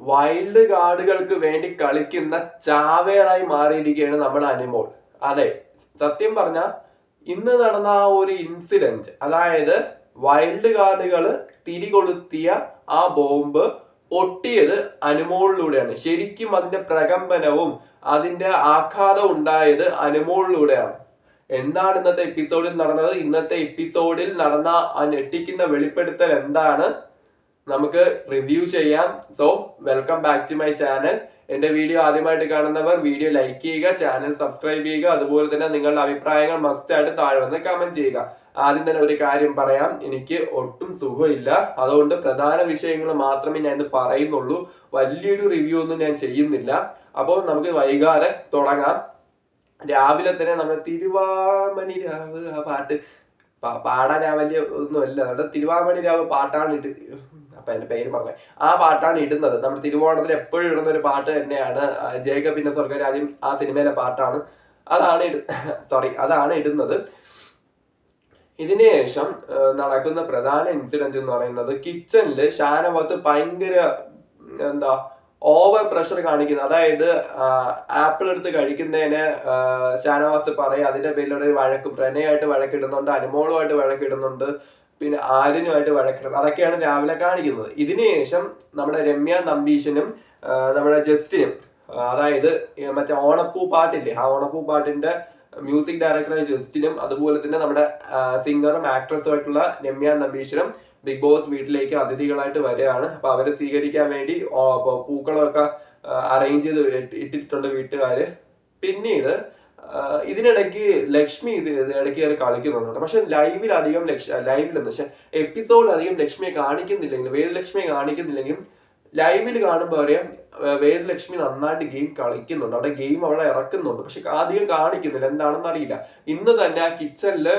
Wild കാർഡുകൾക്ക് വേണ്ടി കളിക്കുന്ന ചാവേറായി മാറിയിരിക്കുകയാണ് നമ്മുടെ അനിമോൾ. അതെ, സത്യം പറഞ്ഞ ഇന്ന് നടന്ന ആ ഒരു ഇൻസിഡന്റ്, അതായത് വൈൽഡ് കാർഡുകൾ തിരികൊളുത്തിയ ആ ബോംബ് പൊട്ടിയത് അനിമോളിലൂടെയാണ്. ശരിക്കും അതിന്റെ പ്രകമ്പനവും അതിന്റെ ആഘാതം ഉണ്ടായത് അനിമോളിലൂടെയാണ്. എന്താണ് ഇന്നത്തെ എപ്പിസോഡിൽ നടന്നത്? ഇന്നത്തെ എപ്പിസോഡിൽ നടന്ന ആ ഞെട്ടിക്കുന്ന വെളിപ്പെടുത്തൽ എന്താണ് നമുക്ക് റിവ്യൂ ചെയ്യാം. So welcome back to my channel. എന്റെ വീഡിയോ ആദ്യമായിട്ട് കാണുന്നവർ വീഡിയോ ലൈക്ക് ചെയ്യുക, ചാനൽ സബ്സ്ക്രൈബ് ചെയ്യുക, അതുപോലെ തന്നെ നിങ്ങളുടെ അഭിപ്രായങ്ങൾ മസ്റ്റ് ആയിട്ട് താഴെ വന്ന് കമന്റ് ചെയ്യുക. ആദ്യം തന്നെ ഒരു കാര്യം പറയാം, എനിക്ക് ഒട്ടും സുഖമില്ല. അതുകൊണ്ട് പ്രധാന വിഷയങ്ങൾ മാത്രമേ ഞാൻ ഇന്ന് പറയുന്നുള്ളൂ. വലിയൊരു റിവ്യൂ ഒന്നും ഞാൻ ചെയ്യുന്നില്ല. അപ്പോൾ നമുക്ക് വൈകാതെ തുടങ്ങാം. രാവിലെ തന്നെ നമ്മുടെ തിരുവാമണി രാവ് ആ പാട്ട് പാടാൻ ഞാൻ വലിയ ഒന്നുമല്ല, അവിടെ തിരുവാമണി രാവ് പാട്ടാണ് അപ്പൊ എന്റെ പേര് പറഞ്ഞ ആ പാട്ടാണ് ഇടുന്നത്. നമ്മൾ തിരുവോണത്തിന് എപ്പോഴും ഇടുന്ന ഒരു പാട്ട് തന്നെയാണ്, ജേക്കബിന്റെ സ്വർഗരാജ്യം ആ സിനിമയിലെ പാട്ടാണ്. അതാണ് ഇടുന്നത്. ഇതിന് ശേഷം നടക്കുന്ന പ്രധാന ഇൻസിഡന്റ് എന്ന് പറയുന്നത്, കിച്ചണില് ഷാനവാസ് ഭയങ്കര ഓവർ പ്രഷർ കാണിക്കുന്നത്. അതായത് ആപ്പിൾ എടുത്ത് കഴിക്കുന്നതിന് ഷാനവാസ് പറയും, അതിന്റെ പേരിലൂടെ വഴക്കും, പ്രണയമായിട്ട് വഴക്കിടുന്നുണ്ട്, അനുമോളുമായിട്ട് വഴക്കിടുന്നുണ്ട്, പിന്നെ ആര്യനുമായിട്ട് വഴക്കിടുന്നത്. അതൊക്കെയാണ് രാവിലെ കാണിക്കുന്നത്. ഇതിനുശേഷം നമ്മുടെ രമ്യ നമ്പീശനും നമ്മുടെ ജസ്റ്റിനും, അതായത് മറ്റേ ഓണപ്പൂ പാട്ടില്ലേ, ആ ഓണപ്പൂ പാട്ടിന്റെ മ്യൂസിക് ഡയറക്ടറായ ജസ്റ്റിനും അതുപോലെ തന്നെ നമ്മുടെ സിംഗറും ആക്ട്രസും ആയിട്ടുള്ള രമ്യ നമ്പീശനും ബിഗ് ബോസ് വീട്ടിലേക്ക് അതിഥികളായിട്ട് വരികയാണ്. അപ്പൊ അവരെ സ്വീകരിക്കാൻ വേണ്ടി പൂക്കളമൊക്കെ അറേഞ്ച് ചെയ്ത് ഇട്ടിട്ടുണ്ട് വീട്ടുകാര്. പിന്നീട് ഇതിനിടയ്ക്ക് ലക്ഷ്മി ഇടയ്ക്ക് കയറി കളിക്കുന്നുണ്ട്. പക്ഷെ പക്ഷെ എപ്പിസോഡിൽ അധികം ലക്ഷ്മിയെ കാണിക്കുന്നില്ലെങ്കിലും, വേദലക്ഷ്മിയെ കാണിക്കുന്നില്ലെങ്കിലും ലൈവിൽ കാണുമ്പോൾ അറിയാം വേദലക്ഷ്മി നന്നായിട്ട് ഗെയിം കളിക്കുന്നുണ്ട്. അവിടെ ഗെയിം അവിടെ ഇറക്കുന്നുണ്ട്, പക്ഷെ അധികം കാണിക്കുന്നില്ല. എന്താണെന്ന് അറിയില്ല. ഇന്ന് തന്നെ ആ കിച്ചണില്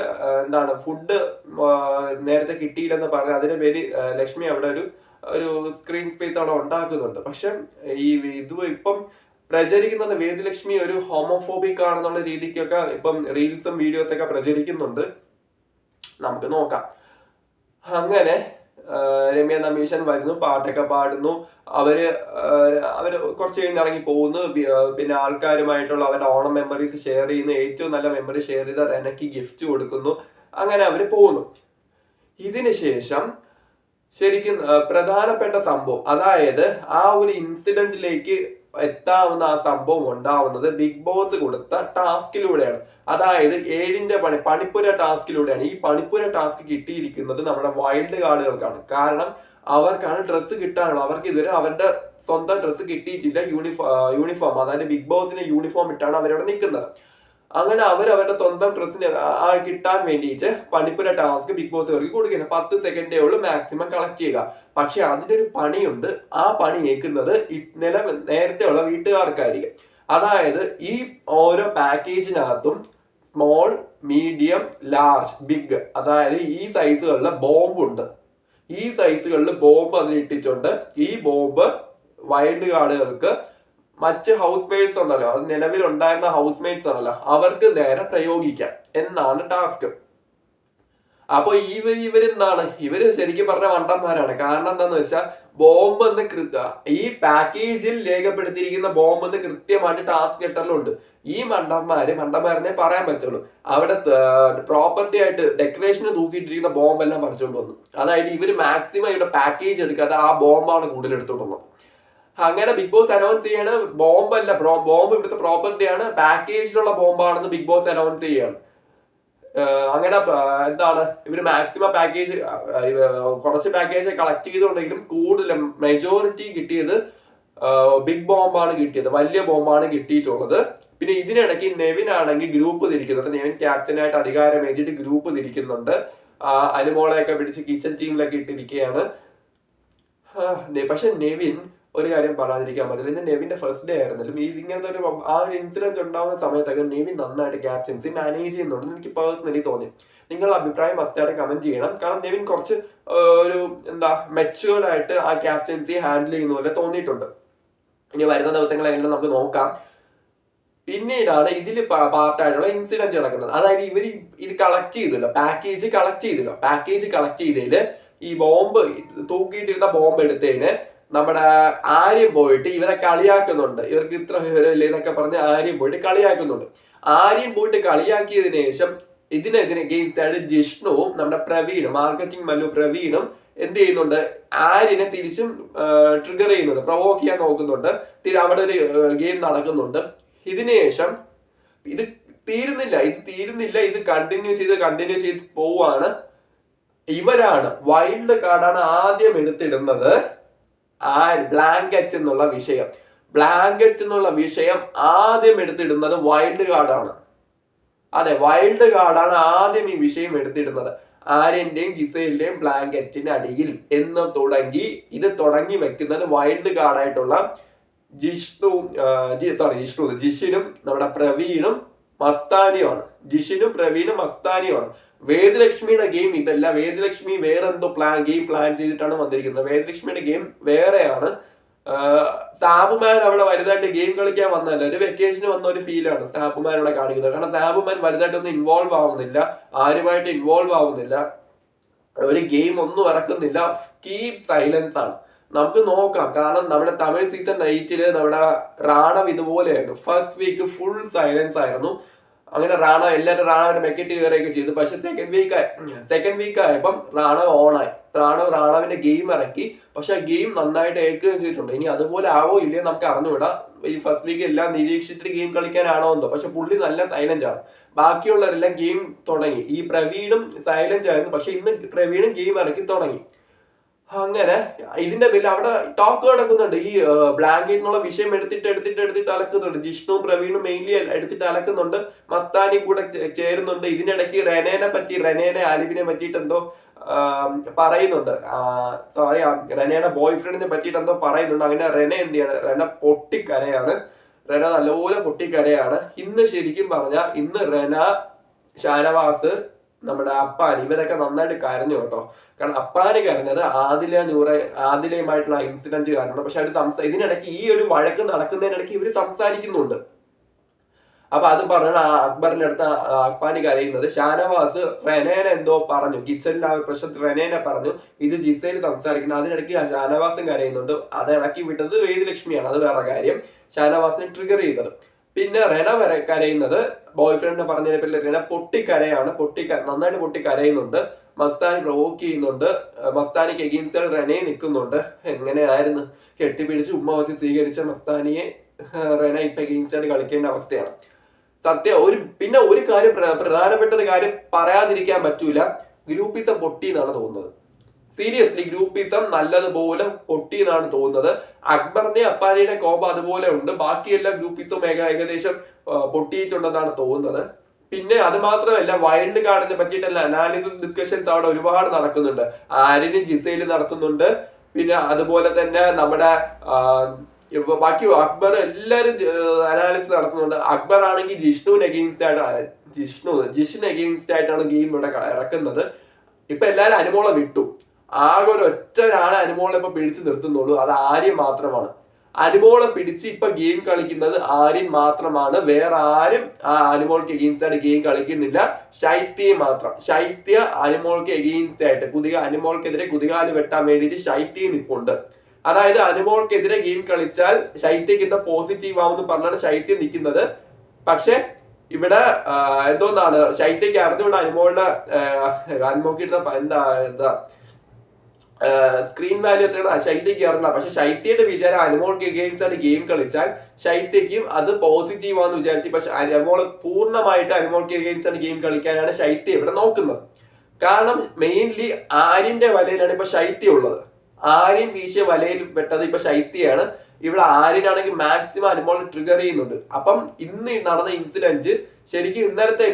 ഫുഡ് നേരത്തെ കിട്ടിയില്ലെന്ന് പറഞ്ഞ് അതിന്റെ പേര് ലക്ഷ്മി അവിടെ ഒരു സ്ക്രീൻ സ്പേസ് അവിടെ ഉണ്ടാക്കുന്നുണ്ട്. പക്ഷെ ഇപ്പം പ്രചരിക്കുന്നത് വേദലക്ഷ്മി ഒരു ഹോമോഫോബിക് ആണെന്നുള്ള രീതിക്കൊക്കെ ഇപ്പം റീൽസും വീഡിയോസ് ഒക്കെ പ്രചരിക്കുന്നുണ്ട്. നമുക്ക് നോക്കാം. അങ്ങനെ രമ്യ നമ്പീശൻ വരുന്നു, പാട്ടൊക്കെ പാടുന്നു. അവര് കുറച്ച് കഴിഞ്ഞ് ഇറങ്ങി പോകുന്നു. പിന്നെ ആൾക്കാരുമായിട്ടുള്ള അവരുടെ ഓണം മെമ്മറീസ് ഷെയർ ചെയ്യുന്നു. ഏറ്റവും നല്ല മെമ്മറി ഷെയർ ചെയ്ത റെനയ്ക്ക് ഗിഫ്റ്റ് കൊടുക്കുന്നു. അങ്ങനെ അവര് പോകുന്നു. ഇതിനുശേഷം ശരിക്കും പ്രധാനപ്പെട്ട സംഭവം, അതായത് ആ ഒരു ഇൻസിഡന്റിലേക്ക് എത്താവുന്ന ആ സംഭവം ഉണ്ടാവുന്നത് ബിഗ് ബോസ് കൊടുത്ത ടാസ്കിലൂടെയാണ്. അതായത് 7ന്റെ പണിപ്പുര ടാസ്കിലൂടെയാണ്. ഈ പണിപ്പുര ടാസ്ക് കിട്ടിയിരിക്കുന്നത് നമ്മുടെ വൈൽഡ് കാർഡുകൾക്കാണ്. കാരണം അവർക്കാണ് ഡ്രസ്സ് കിട്ടാനുള്ളത്. അവർക്ക് ഇതുവരെ അവരുടെ സ്വന്തം ഡ്രസ്സ് കിട്ടിയിട്ടില്ല. യൂണിഫോം, അതായത് ബിഗ് ബോസിന്റെ യൂണിഫോം ഇട്ടാണ് അവരവിടെ നിൽക്കുന്നത്. അങ്ങനെ അവരുടെ സ്വന്തം ഡ്രസ്സിന് കിട്ടാൻ വേണ്ടിയിട്ട് പണിപ്പുര ടാസ്ക് ബിഗ് ബോസ് അവർക്ക് കൊടുക്കുന്നത്. 10 സെക്കൻഡേ ഉള്ളൂ മാക്സിമം കളക്ട് ചെയ്യുക. പക്ഷെ അതിന്റെ ഒരു പണിയുണ്ട്. ആ പണി ഏൽക്കുന്നത് നേരത്തെ ഉള്ള വീട്ടുകാർക്കായിരിക്കും. അതായത് ഈ ഓരോ പാക്കേജിനകത്തും സ്മോൾ, മീഡിയം, ലാർജ്, ബിഗ്, അതായത് ഈ സൈസുകളിലെ ബോംബുണ്ട്. ഈ സൈസുകളിൽ ബോംബ് അതിലിട്ടിട്ടുണ്ട്. ഈ ബോംബ് വൈൽഡ് കാർഡുകൾക്ക് മറ്റ് ഹൗസ് മേറ്റ്സ് ഉണ്ടല്ലോ, അത് നിലവിലുണ്ടായിരുന്ന ഹൗസ് മേറ്റ്സ് ഉണ്ടല്ലോ, അവർക്ക് നേരെ പ്രയോഗിക്കാം എന്നാണ് ടാസ്ക്. അപ്പൊ ഇവര് ശരിക്കും പറഞ്ഞ മണ്ടന്മാരാണ്. കാരണം എന്താന്ന് വെച്ചാൽ ബോംബ് ഈ പാക്കേജിൽ രേഖപ്പെടുത്തിയിരിക്കുന്ന ബോംബ് എന്ന് കൃത്യമായിട്ട് ടാസ്ക് ലെറ്ററിലുണ്ട്. ഈ മണ്ടന്മാരെന്നേ പറയാൻ പറ്റുള്ളൂ. അവിടെ പ്രോപ്പർട്ടി ആയിട്ട് ഡെക്കറേഷന് തൂക്കിയിട്ടിരിക്കുന്ന ബോംബെല്ലാം പറിച്ചുകൊണ്ട് വന്നു. അതായത് ഇവര് മാക്സിമം ഇവിടെ പാക്കേജ് എടുക്കാതെ ആ ബോംബാണ് കൂടുതൽ എടുത്തുകൊണ്ട് വന്നത്. അങ്ങനെ ബിഗ് ബോസ് അനൗൺസ് ചെയ്യാണ് ബോംബല്ല, ബോംബ് ഇവിടുത്തെ പ്രോപ്പർട്ടിയാണ്, പാക്കേജിലുള്ള ബോംബാണെന്ന് ബിഗ് ബോസ് അനൗൺസ് ചെയ്യാണ്. അങ്ങനെ ഇവര് മാക്സിമം പാക്കേജ്, കുറച്ച് പാക്കേജ് കളക്ട് ചെയ്തുകൊണ്ടെങ്കിലും കൂടുതലും മെജോറിറ്റി കിട്ടിയത് ബിഗ് ബോംബാണ് കിട്ടിയത്, വലിയ ബോംബാണ് കിട്ടിയിട്ടുള്ളത്. പിന്നെ ഇതിനിടയ്ക്ക് നെവിൻ ആണെങ്കിൽ ഗ്രൂപ്പ് തിരിക്കുന്നുണ്ട്. നെവിൻ ക്യാപ്റ്റനായിട്ട് അധികാരം ഏറ്റിട്ട് ഗ്രൂപ്പ് തിരിക്കുന്നുണ്ട്. അനുമോളെയൊക്കെ പിടിച്ച് കിച്ചൺ ടീമിലൊക്കെ ഇട്ടിരിക്കുകയാണ്. പക്ഷെ നെവിൻ ഒരു കാര്യം പറയാതിരിക്കാൻ പറ്റില്ല. ഇന്ന് നെവിന്റെ ഫസ്റ്റ് ഡേ ആയിരുന്നാലും ഇങ്ങനത്തെ ഒരു ഇൻസിഡന്റ് ഉണ്ടാകുന്ന സമയത്തൊക്കെ നെവിൻ നന്നായിട്ട് ക്യാപ്റ്റൻസി മാനേജ് ചെയ്യുന്നുണ്ടെന്ന് എനിക്ക് പേഴ്സണലി തോന്നി. നിങ്ങളുടെ അഭിപ്രായം മസ്റ്റായിട്ട് കമന്റ് ചെയ്യണം. കാരണം നെവിൻ കുറച്ച് ഒരു മെച്യൂർഡ് ആയിട്ട് ആ ക്യാപ്റ്റൻസി ഹാൻഡിൽ ചെയ്യുന്ന പോലെ തോന്നിയിട്ടുണ്ട്. ഇനി വരുന്ന ദിവസങ്ങളെങ്കിലും നമുക്ക് നോക്കാം. പിന്നീടാണ് ഇതിൽ പാർട്ടായിട്ടുള്ള ഇൻസിഡന്റ് നടക്കുന്നത്. അതായത് ഇവർ ഇത് കളക്ട് ചെയ്തല്ലോ, പാക്കേജ് കളക്ട് ചെയ്തതില് ഈ ബോംബ് തൂക്കിയിട്ടിരുന്ന ബോംബ് എടുത്തതിന് നമ്മുടെ ആര്യം പോയിട്ട് ഇവരെ കളിയാക്കുന്നുണ്ട്, ഇവർക്ക് ഇത്ര വിവരമില്ലേ എന്നൊക്കെ പറഞ്ഞ് ആര്യം പോയിട്ട് കളിയാക്കുന്നുണ്ട്. ആര്യം പോയിട്ട് കളിയാക്കിയതിനു ശേഷം ഇതിനെതിരെ ഗെയിംസ്റ്റ് ആയിട്ട് ജിഷ്ണുവും നമ്മുടെ പ്രവീണും, മാർക്കറ്റിംഗ് മല്ലു പ്രവീണും എന്ത് ചെയ്യുന്നുണ്ട്, ആര്യനെ തിരിച്ചും ട്രിഗർ ചെയ്യുന്നുണ്ട്, പ്രൊവോക്ക് ചെയ്യാൻ നോക്കുന്നുണ്ട്. അവിടെ ഒരു ഗെയിം നടക്കുന്നുണ്ട്. ഇതിനുശേഷം ഇത് തീരുന്നില്ല, ഇത് കണ്ടിന്യൂ ചെയ്ത് പോവാണ്. ഇവരാണ് വൈൽഡ് കാർഡാണ് ആദ്യം എടുത്തിടുന്നത്. ബ്ലാങ്കറ്റ് എന്നുള്ള വിഷയം ആദ്യം എടുത്തിടുന്നത് വൈൽഡ് കാർഡാണ്. അതെ, വൈൽഡ് കാർഡാണ് ആദ്യം ഈ വിഷയം എടുത്തിടുന്നത്. ആര്യന്റെയും ജിസയിലിന്റെയും ബ്ലാങ്കറ്റിന് അടിയിൽ എന്ന് ഇത് തുടങ്ങി വെക്കുന്നത് വൈൽഡ് കാർഡായിട്ടുള്ള ജിഷ്ണും നമ്മുടെ പ്രവീണും മസ്താനിയുമാണ്. വേദലക്ഷ്മിയുടെ ഗെയിം ഇതല്ല. വേദലക്ഷ്മി വേറെന്തോ ഗെയിം പ്ലാൻ ചെയ്തിട്ടാണ് വന്നിരിക്കുന്നത്. വേദലക്ഷ്മിയുടെ ഗെയിം വേറെയാണ്. സാബുമാൻ അവിടെ വലുതായിട്ട് ഗെയിം കളിക്കാൻ വന്നതല്ല, ഒരു വെക്കേഷന് വന്ന ഒരു ഫീലാണ് സാബുമാൻ ഇവിടെ കാണിക്കുന്നത്. കാരണം സാബുമാൻ വലുതായിട്ടൊന്നും ആരുമായിട്ട് ഇൻവോൾവ് ആവുന്നില്ല, ഒരു ഗെയിം ഒന്നും ഇറക്കുന്നില്ല, കീപ് സൈലൻസ് ആണ്. നമുക്ക് നോക്കാം. കാരണം നമ്മുടെ തമിഴ് സീസൺ 8 നമ്മുടെ റാണവ് ഇതുപോലെയായിരുന്നു. ഫസ്റ്റ് വീക്ക് ഫുൾ സൈലൻസ് ആയിരുന്നു. അങ്ങനെ എല്ലാവരും റാണവിന്റെ മെക്കിട്ട് കയറിയൊക്കെ ചെയ്തു. പക്ഷെ സെക്കൻഡ് വീക്ക് ആയപ്പം റാണവ് ഓണായി. റാണവിന്റെ ഗെയിം ഇറക്കി. പക്ഷെ ആ ഗെയിം നന്നായിട്ട് ഏൽക്കുകയും ചെയ്തിട്ടുണ്ട്. ഇനി അതുപോലെ ആവോ ഇല്ലയോ നമുക്ക് അറിഞ്ഞുവിടാം. ഈ ഫസ്റ്റ് വീക്ക് എല്ലാം നിരീക്ഷിച്ചിട്ട് ഗെയിം കളിക്കാനാണോ എന്തോ. പക്ഷെ പുള്ളി നല്ല സൈലന്റ് ആണ്. ബാക്കിയുള്ളവരെല്ലാം ഗെയിം തുടങ്ങി. ഈ പ്രവീണും സൈലന്റ് ആയിരുന്നു. പക്ഷെ ഇന്ന് പ്രവീണും ഗെയിം ഇറക്കി തുടങ്ങി. അങ്ങനെ ഇതിന്റെ പേരിൽ അവിടെ ടോക്ക് നടക്കുന്നുണ്ട്. ഈ ബ്ലാങ്കറ്റ് എന്നുള്ള വിഷയം എടുത്തിട്ട് അലക്കുന്നുണ്ട്. ജിഷ്ണുവും പ്രവീണും മെയിൻലി എടുത്തിട്ട് അലക്കുന്നുണ്ട്. മസ്താനിയും കൂടെ ചേരുന്നുണ്ട്. ഇതിനിടയ്ക്ക് റെനേനെ ആലിബിനെ പറ്റിയിട്ട് എന്തോ പറയുന്നുണ്ട്. റെനയുടെ ബോയ് ഫ്രണ്ടിനെ പറ്റിയിട്ട് എന്തോ പറയുന്നുണ്ട്. അങ്ങനെ റെന എന്ത് ചെയ്യാണ്, റെന നല്ലപോലെ പൊട്ടിക്കരയാണ്. ഇന്ന് ശരിക്കും പറഞ്ഞാൽ റെന, ഷാനവാസ്, നമ്മുടെ അപ്പാൻ ഇവരൊക്കെ നന്നായിട്ട് കരഞ്ഞു കേട്ടോ. കാരണം അപ്പാന് കരഞ്ഞത് ആദിലയുമായിട്ടുള്ള ഇൻസിഡന്റ് കാരണമാണ്. പക്ഷെ അവർ ഇതിനിടയ്ക്ക് ഈ ഒരു വഴക്ക് നടക്കുന്നതിനിടയ്ക്ക് ഇവർ സംസാരിക്കുന്നുണ്ട്. അപ്പൊ അത് പറഞ്ഞ അക്ബറിന്റെ അടുത്ത് അപ്പാന് കരയുന്നത്. ഷാനവാസ് റെനേനെ എന്തോ പറഞ്ഞു, കിച്ചണിലെ ആ ഒരു പ്രശ്നത്തിൽ റെനേനെ പറഞ്ഞു, ഇത് ജിസയിൽ സംസാരിക്കുന്നത്. അതിനിടയ്ക്ക് ഷാനവാസും കരയുന്നുണ്ട്. അത് ഇടയ്ക്ക് വിട്ടത് വേദലക്ഷ്മിയാണ്, അത് വേറെ കാര്യം. ഷാനവാസിനെ ട്രിഗർ ചെയ്തത്. പിന്നെ റെന കരയുന്നത് ബോയ് ഫ്രണ്ടിനെ പറഞ്ഞതിനെ പറ്റി റെന നന്നായിട്ട് പൊട്ടിക്കരയുന്നുണ്ട്. മസ്താനി പ്രൊവോക്ക് ചെയ്യുന്നുണ്ട്. മസ്താനിക്ക് എഗെയിൻസ്റ്റ് റെനയെ നിൽക്കുന്നുണ്ട്. എങ്ങനെയായിരുന്നു കെട്ടിപ്പിടിച്ച് ഉമ്മ വെച്ച് സ്വീകരിച്ച മസ്താനിയെ റെന ഇപ്പൊ എഗെയിൻസ്റ്റ് കളിക്കേണ്ട അവസ്ഥയാണ്. പിന്നെ ഒരു കാര്യം, പ്രധാനപ്പെട്ട ഒരു കാര്യം പറയാതിരിക്കാൻ പറ്റൂല. ഗ്രൂപ്പിസം പൊട്ടി എന്നാണ് തോന്നുന്നത്. സീരിയസ്ലി ഗ്രൂപ്പിസം നല്ലതുപോലെ പൊട്ടി എന്നാണ് തോന്നുന്നത്. അക്ബറിന്റെ അപ്പാനിയുടെ കോമ്പ അതുപോലെ ഉണ്ട്. ബാക്കി എല്ലാ ഗ്രൂപ്പിസും ഏകദേശം പൊട്ടിയിട്ടുണ്ടെന്നാണ് തോന്നുന്നത്. പിന്നെ അത് മാത്രമല്ല, വൈൽഡ് കാർഡിനെ പറ്റിയിട്ടുള്ള അനാലിസിസ് ഡിസ്കഷൻസ് അവിടെ ഒരുപാട് നടക്കുന്നുണ്ട്. ആര്യനും ജിസയിലും നടത്തുന്നുണ്ട്. പിന്നെ അതുപോലെ തന്നെ നമ്മുടെ ബാക്കി അക്ബർ എല്ലാരും അനാലിസിസ് നടത്തുന്നുണ്ട്. അക്ബർ ആണെങ്കിൽ ജിഷ്ണുവിന് എഗെയിൻസ്റ്റ് ആയിട്ടാണ് ഗെയിം ഇവിടെ ഇറക്കുന്നത്. ഇപ്പൊ എല്ലാരും അനുമോളെ വിട്ടു. ആകെ ഒറ്റ ഒരാളെ അനുമോളെ ഇപ്പൊ പിടിച്ചു നിർത്തുന്നുള്ളൂ, അത് ആര്യൻ മാത്രമാണ്. അനുമോളെ പിടിച്ച് ഇപ്പൊ ഗെയിം കളിക്കുന്നത് ആര്യൻ മാത്രമാണ്. വേറെ ആരും ആ അനുമോൾക്ക് എഗെയിൻസ്റ്റ് ആയിട്ട് ഗെയിം കളിക്കുന്നില്ല. ശൈത്യ മാത്രം. ശൈത്യ അനുമോൾക്ക് എഗെയിൻസ്റ്റ് ആയിട്ട് അനുമോൾക്കെതിരെ കുതികാല് വെട്ടാൻ വേണ്ടിയിട്ട് ശൈത്യ നിൽപ്പുണ്ട്. അതായത് അനുമോൾക്കെതിരെ ഗെയിം കളിച്ചാൽ ശൈത്യക്ക് എന്താ പോസിറ്റീവ് ആവുമെന്ന് പറഞ്ഞാണ് ശൈത്യ നിൽക്കുന്നത്. പക്ഷെ ഇവിടെ എന്തോന്നാണ്, ശൈത്യക്ക് അറിഞ്ഞുകൊണ്ട് അനുമോൾക്ക് എന്താ സ്ക്രീൻ വാല്യൂ എത്രയാണ് ശൈത്യക്ക് അറിഞ്ഞ. പക്ഷെ ശൈത്യയുടെ വിചാരം അനുമോൾക്ക് എഗെയിൻസ്റ്റ് ആയിട്ട് ഗെയിം കളിച്ചാൽ ശൈത്യക്കും അത് പോസിറ്റീവ് ആണെന്ന് വിചാരിച്ചു. പക്ഷെ അനുമോൾ പൂർണ്ണമായിട്ട് അനുമോൾക്ക് എഗെയിൻസ്റ്റ് ആയിട്ട് ഗെയിം കളിക്കാനാണ് ശൈത്യ ഇവിടെ നോക്കുന്നത്. കാരണം മെയിൻലി ആര്യന്റെ വലയിലാണ് ഇപ്പൊ ശൈത്യ ഉള്ളത്. ആര്യൻ വീശിയ വലയിൽ പെട്ടത് ഇപ്പൊ ശൈത്യയാണ്. ഇവിടെ ആര്യനാണെങ്കിൽ മാക്സിമം അനുമോൾ ട്രിഗർ ചെയ്യുന്നുണ്ട്. അപ്പം ഇന്ന് നടന്ന ഇൻസിഡന്റ് ശരിക്കും ഇന്നലത്തെ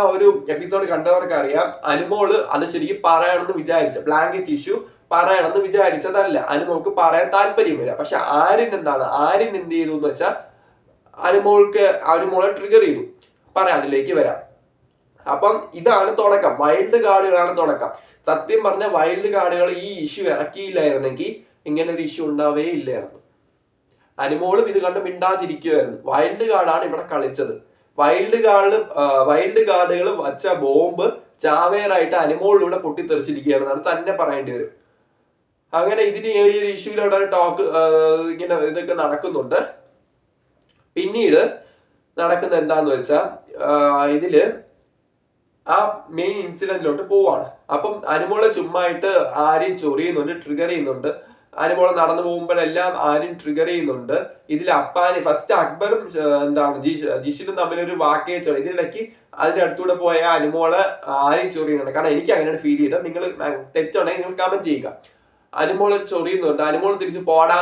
ആ ഒരു എപ്പിസോഡ് കണ്ടവർക്ക് അറിയാം. അനുമോള് അത് ശരിക്കും പറയണമെന്ന് വിചാരിച്ച ബ്ലാങ്കറ്റ് ഇഷ്യൂ പറയണമെന്ന് വിചാരിച്ചതല്ല. അനുമോൾക്ക് പറയാൻ താല്പര്യമില്ല. പക്ഷെ ആര്യൻ എന്ത് ചെയ്തു എന്ന് വെച്ചാൽ അനുമോളെ ട്രിഗർ ചെയ്തു. അതിലേക്ക് വരാം. അപ്പം ഇതാണ് തുടക്കം. വൈൽഡ് കാർഡുകളാണ് തുടക്കം. സത്യം പറഞ്ഞ വൈൽഡ് കാർഡുകൾ ഈ ഇഷ്യൂ ഇറക്കിയില്ലായിരുന്നെങ്കിൽ ഇങ്ങനെ ഒരു ഇഷ്യൂ ഉണ്ടാവേ ഇല്ലായിരുന്നു. അനുമോളും ഇത് കണ്ട് മിണ്ടാതിരിക്കുമായിരുന്നു. വൈൽഡ് കാർഡാണ് ഇവിടെ കളിച്ചത്. വൈൽഡ് കാർഡുകൾ വച്ച ബോംബ് ചാവേറായിട്ട് അനുമോളിലൂടെ പൊട്ടിത്തെറിച്ചിരിക്കുകയാണെന്നാണ് തന്നെ പറയേണ്ടി വരും. അങ്ങനെ ഇതിന് ഈ ഒരു ഇഷ്യൂലോടെ ടോക്ക് ഇങ്ങനെ ഇതൊക്കെ നടക്കുന്നുണ്ട്. പിന്നീട് നടക്കുന്ന എന്താന്ന് വെച്ചാൽ ഇതില് ആ മെയിൻ ഇൻസിഡന്റിലോട്ട് പോവാണ്. അപ്പം അനുമോളെ ചുമ്മായിട്ട് ആര്യൻ ചൊറിയുന്നുണ്ട്, ട്രിഗർ ചെയ്യുന്നുണ്ട്. അനുമോളെ നടന്നു പോകുമ്പോഴെല്ലാം ആര്യൻ ട്രിഗർ ചെയ്യുന്നുണ്ട്. ഇതിൽ അപ്പാനി ഫസ്റ്റ് അക്ബറും എന്താണ് ജിഷിനും തമ്മിലൊരു വാക്കേറ്റോ ഇതിനിടയ്ക്ക് അതിന്റെ അടുത്തൂടെ പോയ അനുമോളെ ആര്യൻ ചൊറിയുന്നുണ്ട്. കാരണം എനിക്ക് അങ്ങനെയാണ് ഫീൽ ചെയ്തത്. നിങ്ങൾ തെറ്റുണ്ടെങ്കിൽ നിങ്ങൾ കമന്റ് ചെയ്യുക. അനുമോളെ ചൊറിയുന്നുണ്ട്. അനുമോൾ തിരിച്ച് പോടാ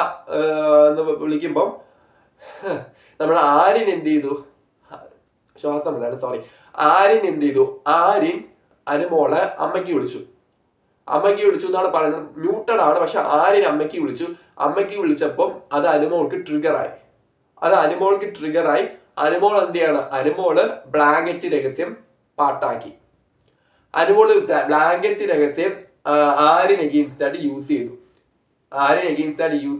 എന്ന് വിളിക്കുമ്പം നമ്മൾ ആര്യൻ എന്ത് ചെയ്തു, ശ്വാസം വിടാണ്, സോറി, ആര്യൻ എന്ത് ചെയ്തു, ആര്യൻ അനുമോളെ അമ്മയ്ക്ക് വിളിച്ചു എന്നാണ് പറയുന്നത്. മ്യൂട്ടഡ് ആണ്, പക്ഷെ ആര്യൻ അമ്മയ്ക്ക് വിളിച്ചപ്പം അത് അനുമോൾക്ക് ട്രിഗറായി. അനുമോൾ എന്ത് ചെയ്യാണ്, അനുമോള് ബ്ലാങ്കറ്റ് രഹസ്യം പാട്ടാക്കി. അനുമോള് ബ്ലാങ്കറ്റ് രഹസ്യം ആര്യൻ എഗെയിൻസ്റ്റ് ആയിട്ട് യൂസ്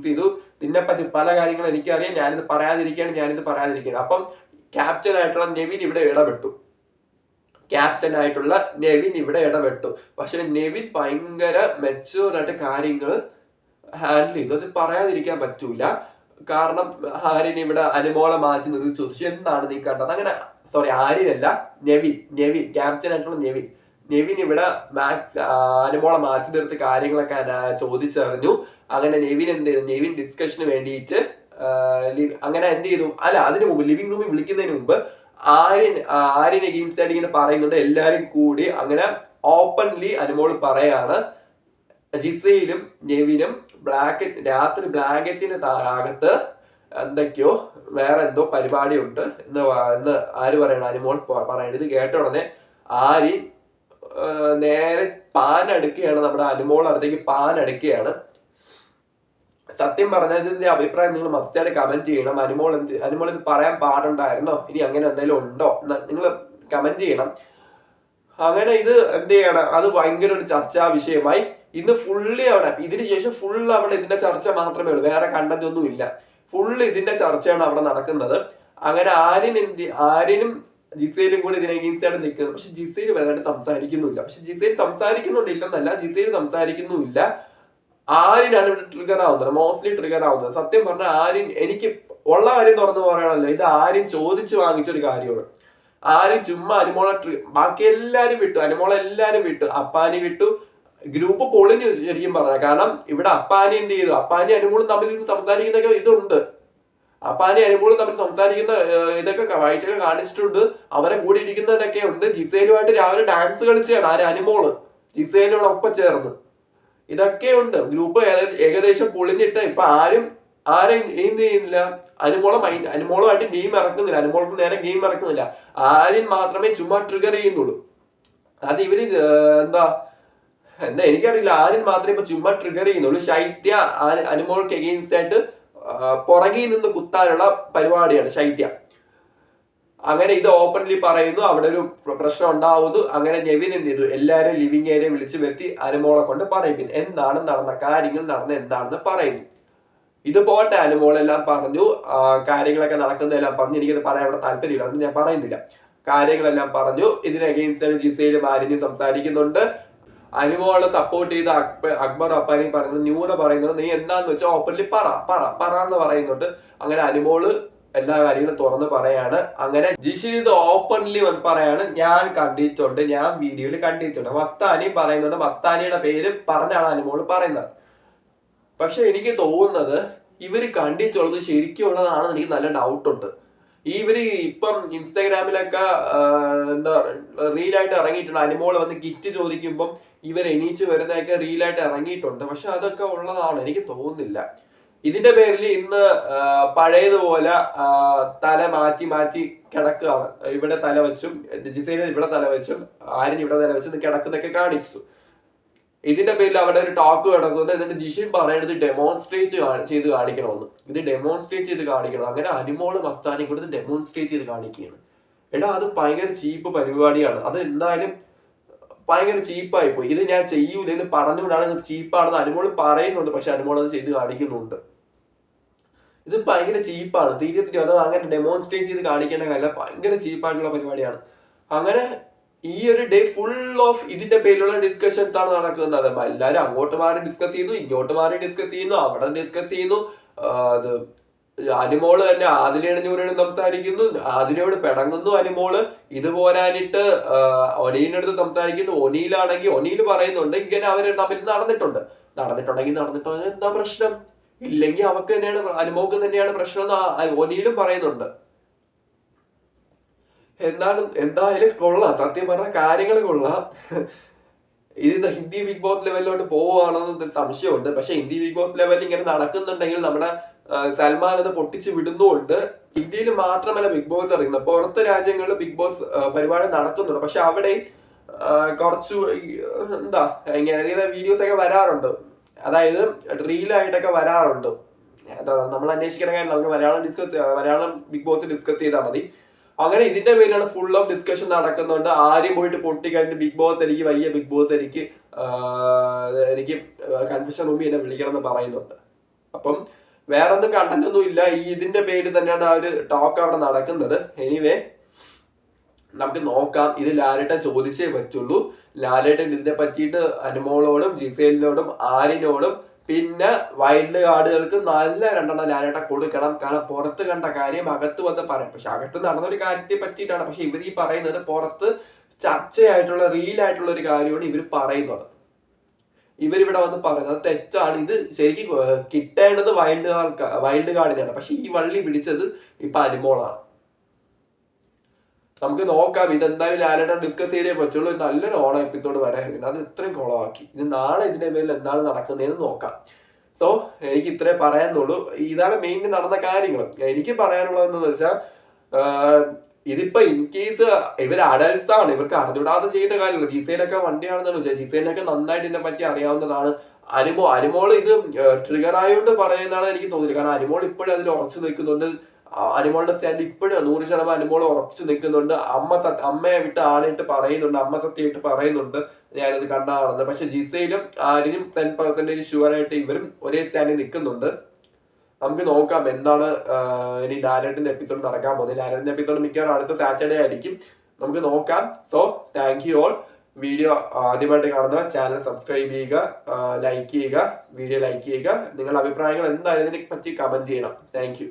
ചെയ്തു. ഇതിനെപ്പറ്റി പല കാര്യങ്ങളും എനിക്കറിയാം. ഞാനിത് പറയാതിരിക്കുകയാണ്. അപ്പം ക്യാപ്റ്റൻ ആയിട്ടുള്ള നെവിൻ ഇവിടെ ഇടപെട്ടു. പക്ഷെ നെവിൻ ഭയങ്കര മെച്ചൂർ ആയിട്ട് കാര്യങ്ങൾ ഹാൻഡിൽ ചെയ്തു. അത് പറയാതിരിക്കാൻ പറ്റൂല. കാരണം ആര്യൻ ഇവിടെ അനുമോളെ മാറ്റി നിർത്തി ചോദിച്ചു, എന്താണ് നീ കണ്ടത്? അങ്ങനെ സോറി, ആര്യനല്ല, നെവിൻ ക്യാപ്റ്റൻ ആയിട്ടുള്ള നെവിൻ ഇവിടെ അനുമോളെ മാറ്റി നിർത്തി കാര്യങ്ങളൊക്കെ ചോദിച്ചറിഞ്ഞു. അങ്ങനെ നെവിൻ ഡിസ്കഷന് വേണ്ടിയിട്ട് അങ്ങനെ എന്ത് ചെയ്തു, അല്ല അതിനു മുമ്പ് ലിവിംഗ് റൂമിൽ വിളിക്കുന്നതിന് മുമ്പ് ആര്യൻ എഗെയിൻസ്റ്റ് ആയിട്ട് ഇങ്ങനെ പറയുന്നുണ്ട്. എല്ലാരും കൂടി അങ്ങനെ ഓപ്പൺലി അനുമോൾ പറയാണ്, ജിസയിലും നെവിനും രാത്രി ബ്ലാങ്കറ്റിന് അകത്ത് എന്തൊക്കെയോ വേറെ എന്തോ പരിപാടി ഉണ്ട് എന്ന് ആര് പറയണം, അനുമോൾ പറയണത്. ഇത് കേട്ട ഉടനെ ആര്യൻ നേരെ പാനടുക്കുകയാണ്, നമ്മുടെ അനുമോൾ അടുത്തേക്ക് പാനടുക്കുകയാണ്. സത്യം പറഞ്ഞാൽ ഇതിന്റെ അഭിപ്രായം നിങ്ങൾ മസ്റ്റായിട്ട് കമന്റ് ചെയ്യണം. അനുമോൾ ഇത് പറയാൻ പാടുണ്ടായിരുന്നോ, ഇനി അങ്ങനെ എന്തെങ്കിലും ഉണ്ടോ, നിങ്ങൾ കമന്റ് ചെയ്യണം. അങ്ങനെ ഇത് എന്ത് ചെയ്യണം, അത് ഭയങ്കര ഒരു ചർച്ചാ വിഷയമായി. ഇന്ന് ഫുള്ളി അവിടെ ഇതിന് ശേഷം ഫുള്ള് അവിടെ ഇതിന്റെ ചർച്ച മാത്രമേ ഉള്ളൂ, വേറെ കണ്ടന്റ് ഒന്നും ഇല്ല. ഫുള്ള് ഇതിന്റെ ചർച്ചയാണ് അവിടെ നടക്കുന്നത്. അങ്ങനെ ആര്യനും ജിസയിലും കൂടി ഇതിനെ എഗെയിൻസ്റ്റ് ആയിട്ട് നിൽക്കുന്നത്. പക്ഷെ ജിസയിൽ വല്ലാണ്ട് സംസാരിക്കുന്നില്ല. ജിസയിൽ സംസാരിക്കുന്നുമില്ല. ആര്യനാണ് ഇവിടെ മോസ്റ്റ്ലി ട്രിഗർ ആവുന്നത്. സത്യം പറഞ്ഞാൽ ആര്യൻ, എനിക്ക് ഉള്ള കാര്യം തുറന്നു പറയണല്ലോ, ഇത് ആര്യൻ ചോദിച്ചു വാങ്ങിച്ചൊരു കാര്യമാണ്. ആര്യൻ ചുമ്മാ ബാക്കി എല്ലാരും വിട്ടു, അനുമോളെല്ലാരും വിട്ടു, അപ്പാനി വിട്ടു. ഗ്രൂപ്പ് പൊളിഞ്ഞു ശരിക്കും പറഞ്ഞാൽ. കാരണം ഇവിടെ അപ്പാനി എന്ത് ചെയ്തു, അപ്പാനി അനുമോളും തമ്മിൽ സംസാരിക്കുന്നൊക്കെ ഇതുണ്ട്. അപ്പാനി അനുമോളും തമ്മിൽ സംസാരിക്കുന്ന ഇതൊക്കെ വായിച്ചൊക്കെ കാണിച്ചിട്ടുണ്ട്. അവരെ കൂടി ഇരിക്കുന്നതൊക്കെ ഉണ്ട്. ജിസേലുമായിട്ട് രാവിലെ ഡാൻസ് കളിച്ചാണ് അനുമോള് ജിസേലിനോടൊപ്പം ചേർന്ന്. ഇതൊക്കെ ഉണ്ട്. ഗ്രൂപ്പ് ഏകദേശം പൊളിഞ്ഞിട്ട് ഇപ്പൊ ആരും എന്ത് ചെയ്യുന്നില്ല, അനുമോളുമായിട്ട് ഗെയിം ഇറക്കുന്നില്ല, അനുമോൾക്ക് നേരെ ഗെയിം ഇറക്കുന്നില്ല. ആര്യൻ മാത്രമേ ചുമ്മാ ട്രിഗർ ചെയ്യുന്നുള്ളൂ. അത് ഇവര് എന്താ എനിക്കറിയില്ല. ആര്യൻ മാത്രമേ ഇപ്പൊ ചുമ്മാ ട്രിഗർ ചെയ്യുന്നുള്ളൂ. ശൈത്യ അനുമോൾക്ക് എഗെയിൻസ്റ്റ് ആയിട്ട് പുറകിൽ നിന്ന് കുത്താനുള്ള പരിപാടിയാണ് ശൈത്യ. അങ്ങനെ ഇത് ഓപ്പൺലി പറയുന്നു, അവിടെ ഒരു പ്രശ്നം ഉണ്ടാവുന്നു. അങ്ങനെ നെവിൻ എന്ത് ചെയ്തു, എല്ലാരും ലിവിംഗ് ഏരിയ വിളിച്ചു വരുത്തി അനുമോളെ കൊണ്ട് പറയിക്കുന്നു, എന്താണ് നടന്ന കാര്യങ്ങൾ എന്താണെന്ന് പറയുന്നു. ഇത് പോട്ടെ, അനുമോളെല്ലാം പറഞ്ഞു, കാര്യങ്ങളൊക്കെ നടക്കുന്നതെല്ലാം പറഞ്ഞു. എനിക്കത് പറയാൻ ഇവിടെ താല്പര്യമില്ല, അതൊന്നും ഞാൻ പറയുന്നില്ല. കാര്യങ്ങളെല്ലാം പറഞ്ഞു. ഇതിന് അഗെയിൻസ്റ്റ് ജിസയിലും ആര്യനും സംസാരിക്കുന്നുണ്ട്. അനുമോളെ സപ്പോർട്ട് ചെയ്ത് അക്ബർ അപ്പാനും പറയുന്നത്, ന്യൂന പറയുന്നത്, നീ എന്താന്ന് വെച്ചാൽ ഓപ്പൺലി പറ എന്ന് പറയുന്നുണ്ട്. അങ്ങനെ അനുമോള് എല്ലാ കാര്യങ്ങളും തുറന്ന് പറയാണ്. അങ്ങനെ ജിഷിൻ ഇത് ഓപ്പൺലി പറയാണ്, ഞാൻ കണ്ടിട്ടുണ്ട്, ഞാൻ വീഡിയോയിൽ കണ്ടിട്ടുണ്ട്. മസ്താനി പറയുന്നുണ്ട്, മസ്താനിയുടെ പേര് പറഞ്ഞാണ് അനുമോള് പറയുന്നത്. പക്ഷെ എനിക്ക് തോന്നുന്നത് ഇവര് കണ്ടിട്ടുള്ളത് ശരിക്കുള്ളതാണെന്ന് എനിക്ക് നല്ല ഡൗട്ടുണ്ട്. ഇവര് ഇപ്പം ഇൻസ്റ്റാഗ്രാമിലൊക്കെ എന്താ റീലായിട്ട് ഇറങ്ങിയിട്ടുണ്ട്. അനുമോള് വന്ന് കിറ്റ് ചോദിക്കുമ്പം ഇവർ എണീച്ച് വരുന്നതൊക്കെ റീലായിട്ട് ഇറങ്ങിയിട്ടുണ്ട്. പക്ഷെ അതൊക്കെ ഉള്ളതാണ് എനിക്ക് തോന്നുന്നില്ല. ഇതിന്റെ പേരിൽ ഇന്ന് പഴയതുപോലെ തല മാറ്റി കിടക്കുകയാണ്. ഇവിടെ തല വെച്ചും ജിസേന ഇവിടെ തല വെച്ചും ആര്യൻ ഇവിടെ തല വെച്ചും കിടക്കുന്നൊക്കെ കാണിച്ചു. ഇതിന്റെ പേരിൽ അവിടെ ഒരു ടോക്ക് കിടക്കുന്നത്. എന്നിട്ട് ജിഷിൻ പറയണത് ഡെമോൺസ്ട്രേറ്റ് ചെയ്ത് കാണിക്കണമെന്ന്. ഇത് ഡെമോൺസ്ട്രേറ്റ് ചെയ്ത് കാണിക്കണം. അങ്ങനെ അനുമോള് മസ്താനി കൊടുത്ത് ഡെമോൺസ്ട്രേറ്റ് ചെയ്ത് കാണിക്കുകയാണ്. എടാ, അത് ഭയങ്കര ചീപ്പ് പരിപാടിയാണ്. അത് എന്തായാലും ഭയങ്കര ചീപ്പായി പോയി. ഇത് ഞാൻ ചെയ്യൂല, ഇത് പറഞ്ഞുകൊണ്ടാണ് ഇത് ചീപ്പാണെന്ന് അനുമോള് പറയുന്നുണ്ട്. പക്ഷെ അനുമോൾ അത് ചെയ്ത് കാണിക്കുന്നുണ്ട്. ഇത് ഭയങ്കര ചീപ്പാണ്, സീരിയസ്ലി. അത് അങ്ങനെ ഡെമോൺസ്ട്രേറ്റ് ചെയ്ത് കാണിക്കേണ്ട കാര്യമില്ല, ഭയങ്കര ചീപ്പായിട്ടുള്ള പരിപാടിയാണ്. അങ്ങനെ ഈ ഒരു ഡേ ഫുൾ ഓഫ് ഇതിന്റെ പേരിലുള്ള ഡിസ്കഷൻസ് ആണ് നടക്കുന്നത്. എല്ലാവരും അങ്ങോട്ട് മാറി ഡിസ്കസ് ചെയ്യുന്നു, ഇങ്ങോട്ട് മാറി ഡിസ്കസ് ചെയ്യുന്നു, അവിടെ ഡിസ്കസ് ചെയ്യുന്നു. അത് അനിമോള് തന്നെ ആദിലണിഞ്ഞൂരാണ് സംസാരിക്കുന്നു, ആദിലയോട് പിണങ്ങുന്നു അനിമോള്. ഇത് പോരാനിട്ട് ഒനീലിന്റെ അടുത്ത് സംസാരിക്കുന്നു. ഒനീല് പറയുന്നുണ്ട് ഇങ്ങനെ അവര് തമ്മിൽ നടന്നിട്ടുണ്ടെങ്കിൽ എന്താ പ്രശ്നം, ഇല്ലെങ്കിൽ അവക്ക് തന്നെയാണ്, അനുമോക്ക് തന്നെയാണ് പ്രശ്നം എന്ന് ഒനീലും പറയുന്നുണ്ട്. എന്തായാലും കൊള്ളാം, സത്യം പറഞ്ഞ കാര്യങ്ങൾ കൊള്ളാം. ഇത് ഹിന്ദി ബിഗ് ബോസ് ലെവലിലോട്ട് പോവുകയാണെന്ന് സംശയമുണ്ട്. പക്ഷെ ഹിന്ദി ബിഗ് ബോസ് ലെവലിൽ ഇങ്ങനെ നടക്കുന്നുണ്ടെങ്കിൽ നമ്മുടെ സൽമാൻ അത് പൊട്ടിച്ച് വിടുന്നുണ്ട്. ഇന്ത്യയിൽ മാത്രമല്ല ബിഗ് ബോസ് ഇറങ്ങുന്നത്, പുറത്തെ രാജ്യങ്ങളിൽ ബിഗ് ബോസ് പരിപാടി നടക്കുന്നുണ്ട്. പക്ഷെ അവിടെ കുറച്ച് എന്താ ഇങ്ങനെ വീഡിയോസ് ഒക്കെ വരാറുണ്ട്, അതായത് റീലായിട്ടൊക്കെ വരാറുണ്ട്. എന്താ നമ്മൾ അന്വേഷിക്കണ കാര്യം നമുക്ക് മലയാളം ബിഗ് ബോസ് ഡിസ്കസ് ചെയ്താൽ മതി. അങ്ങനെ ഇതിന്റെ പേരിലാണ് ഫുൾ ഓഫ് ഡിസ്കഷൻ നടക്കുന്നുണ്ട്. ആരും പോയിട്ട് പൊട്ടി കഴിഞ്ഞ് ബിഗ് ബോസ് എനിക്ക് വയ്യ, ബിഗ് ബോസ് എനിക്ക് കൺഫ്യൂഷൻ റൂമിൽ എന്നെ വിളിക്കണം എന്ന് പറയുന്നുണ്ട്. അപ്പം വേറൊന്നും കണ്ടന്റൊന്നും ഇല്ല, ഈ ഇതിന്റെ പേരിൽ തന്നെയാണ് ആ ഒരു ടോക്ക് അവിടെ നടക്കുന്നത്. എനിവേ നമുക്ക് നോക്കാം. ഇത് ലാലേട്ടൻ ചോദിച്ചേ പറ്റുള്ളൂ. ലാലേട്ടൻ ഇതിനെ പറ്റിയിട്ട് അനുമോളോടും ജിസേലിനോടും ആരിനോടും പിന്നെ വൈൽഡ് കാർഡുകൾക്ക് നല്ല 2 ലാലേട്ടൻ കൊടുക്കണം. കാരണം പുറത്ത് കണ്ട കാര്യം അകത്ത് വന്ന് പറയാം. പക്ഷെ അകത്ത് നടന്നൊരു കാര്യത്തെ പറ്റിയിട്ടാണ്. പക്ഷെ ഇവർ ഈ പറയുന്നത് പുറത്ത് ചർച്ചയായിട്ടുള്ള റീലായിട്ടുള്ള ഒരു കാര്യമാണ് ഇവർ പറയുന്നത്. ഇവരിവിടെ വന്ന് പറയുന്നത് തെറ്റാണ്. ഇത് ശരിക്കും കിട്ടേണ്ടത് വൈൽഡ് കാർഡിനാണ്. പക്ഷെ ഈ വള്ളി പിടിച്ചത് ഇപ്പൊ അനുമോളാണ്. നമുക്ക് നോക്കാം. ഇതെന്തായാലും ലാലേട്ടൻ ഡിസ്കസ് ചെയ്തേ പറ്റുള്ളൂ. നല്ലൊരു ഓണം എപ്പിസോഡ് വരായിരുന്നു, അത് ഇത്രയും കുളമാക്കി. ഇത് നാളെ ഇതിന്റെ പേരിൽ എന്താണ് നടക്കുന്നതെന്ന് നോക്കാം. സോ എനിക്ക് ഇത്രേ പറയാനുള്ളൂ. ഇതാണ് മെയിൻ നടന്ന കാര്യങ്ങൾ. എനിക്ക് പറയാനുള്ളതെന്ന് വെച്ചാൽ ഇതിപ്പോ ഇൻ കേസ് ഇവർ അഡൽട്സ് ആണ്, ഇവർക്ക് അറിഞ്ഞൂടാതെ ചെയ്ത കാര്യമല്ല. ജിസേലൊക്കെ വണ്ടിയാണെന്നാണ് വിചാരിച്ചത്. ജിസേലിനൊക്കെ നന്നായിട്ട് ഇതിനെ പറ്റി അറിയാവുന്നതാണ്. അനിമോൾ ഇത് ട്രിഗർ ആയതുകൊണ്ട് പറയുന്നതാണ് എനിക്ക് തോന്നിയത്. കാരണം അനിമോൾ ഇപ്പോഴും അതിൽ ഉറച്ചു നിൽക്കുന്നുണ്ട്. അനിമോളുടെ സ്റ്റാൻഡ് ഇപ്പോഴും 100% അനിമോൾ ഉറച്ചു നിൽക്കുന്നുണ്ട്. അമ്മയെ വിട്ട് ആണിട്ട് പറയുന്നുണ്ട്, അമ്മ സത്യമായിട്ട് പറയുന്നുണ്ട് ഞാനത് കണ്ടാണെന്ന്. പക്ഷെ ജിസയിലും ആരിനും 10% ഷുവർ ആയിട്ട് ഇവരും ഒരേ സ്റ്റാൻഡിൽ നിൽക്കുന്നുണ്ട്. നമുക്ക് നോക്കാം എന്താണ് ഇനി ലാലേട്ടന്റെ എപ്പിസോഡ് നടക്കാൻ പോകുന്നത്. ലാലേട്ടന്റെ എപ്പിസോഡ് മിക്കവാറും അടുത്ത സാറ്റർഡേ ആയിരിക്കും. നമുക്ക് നോക്കാം. So thank you all. Video ആദ്യമായിട്ട് കാണുന്ന ചാനൽ സബ്സ്ക്രൈബ് ചെയ്യുക, ലൈക്ക് ചെയ്യുക, വീഡിയോ ലൈക്ക് ചെയ്യുക. നിങ്ങളുടെ അഭിപ്രായങ്ങൾ എന്തായാലും ഇതിനെ പറ്റി കമന്റ് ചെയ്യണം. Thank you.